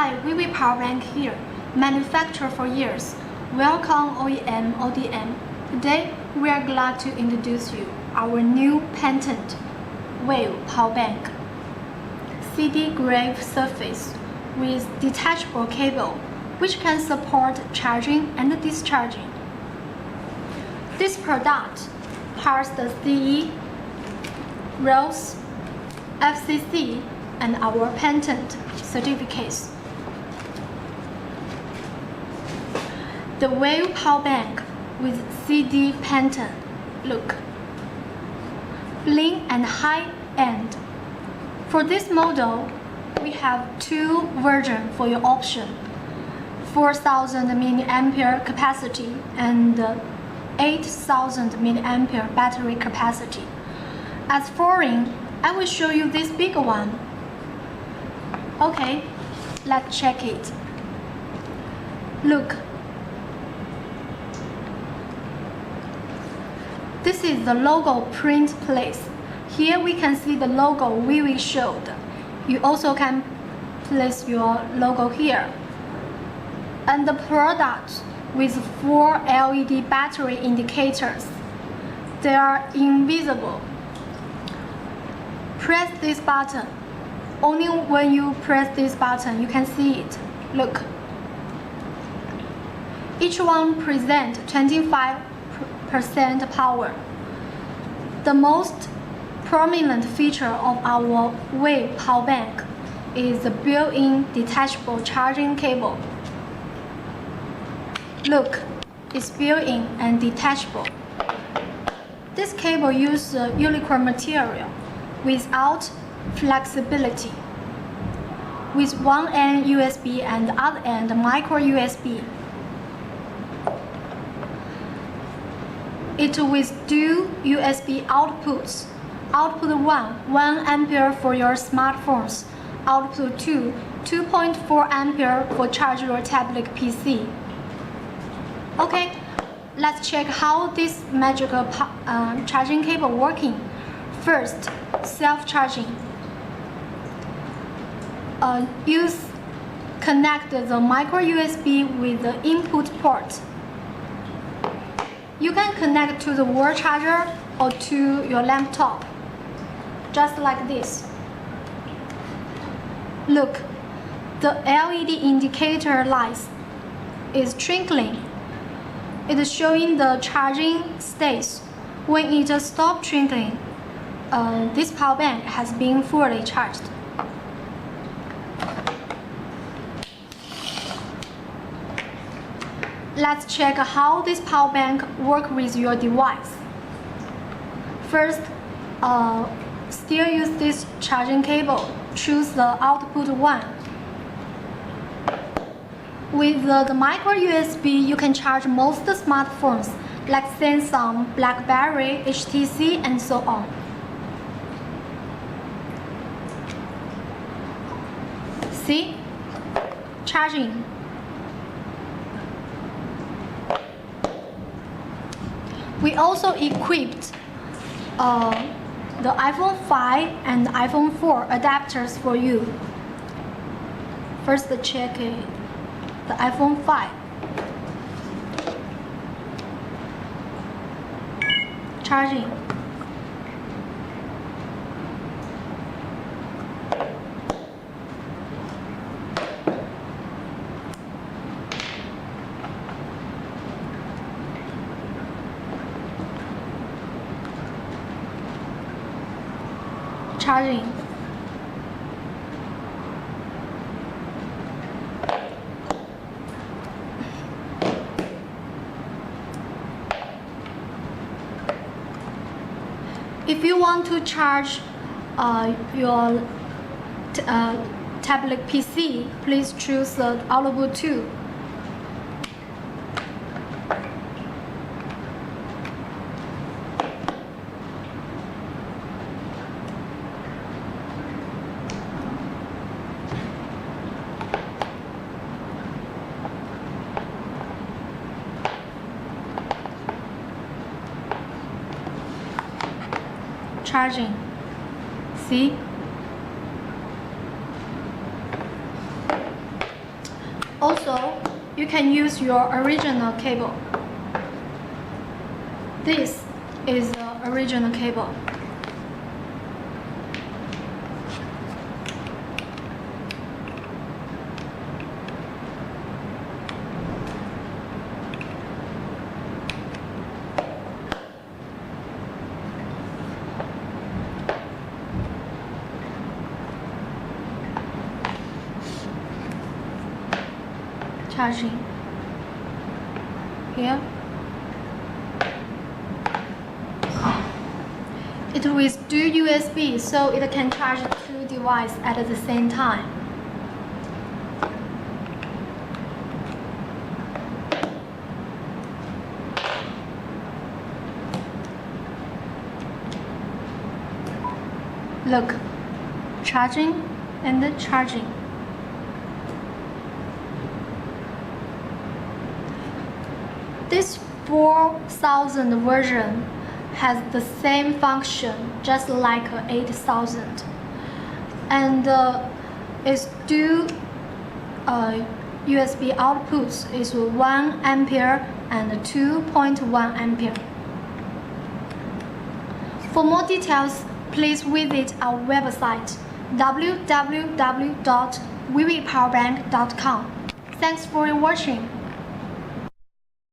Hi, Wiwi Power Bank here, manufactured for years. Welcome OEM ODM. Today, we are glad to introduce you our new patent Wave Power Bank. CD grade surface with detachable cable, which can support charging and discharging. This product has the CE, RoHS, FCC, and our patent certificates. The Wave Power Bank with CD patent look, bling and high end. For this model, we have two versions for your option: 4,000 mAh capacity and 8,000 mAh battery capacity. As foreign, I will show you this big one. Okay, let's check it. Look. This is the logo print place. Here we can see the logo Wiwi showed. You also can place your logo here. And the product with 4 LED battery indicators. They are invisible. Press this button. Only when you press this button you can see it. Look. Each one presents 25% power. The most prominent feature of our Wave Power Bank is the built-in detachable charging cable. Look, it's built-in and detachable. This cable uses unicorn material without flexibility, with one end USB and the other end micro USB. It with dual USB outputs. Output 1 ampere for your smartphones. Output 2 2.4 ampere for charge your tablet PC. Okay, let's check how this magical charging cable working. First, self-charging. Connect the micro USB with the input port. You can connect to the wall charger or to your laptop, just like this. Look, the LED indicator light is twinkling. It is showing the charging state. When it stops twinkling, this power bank has been fully charged. Let's check how this power bank works with your device. First, still use this charging cable. Choose the output 1. With the micro USB, you can charge most smartphones like Samsung, BlackBerry, HTC, and so on. See? Charging. We also equipped the iPhone 5 and iPhone 4 adapters for you. First, check it. The iPhone 5. Charging. Charging. If you want to charge your tablet PC, please choose the output 2. Charging. See? Also, you can use your original cable. This is the original cable. Charging here. It with dual USB, so it can charge two devices at the same time. Look, charging and charging. This 4000 version has the same function just like 8000, and its dual USB outputs is 1 ampere and 2.1 ampere. For more details, please visit our website www.wiwipowerbank.com. Thanks for watching.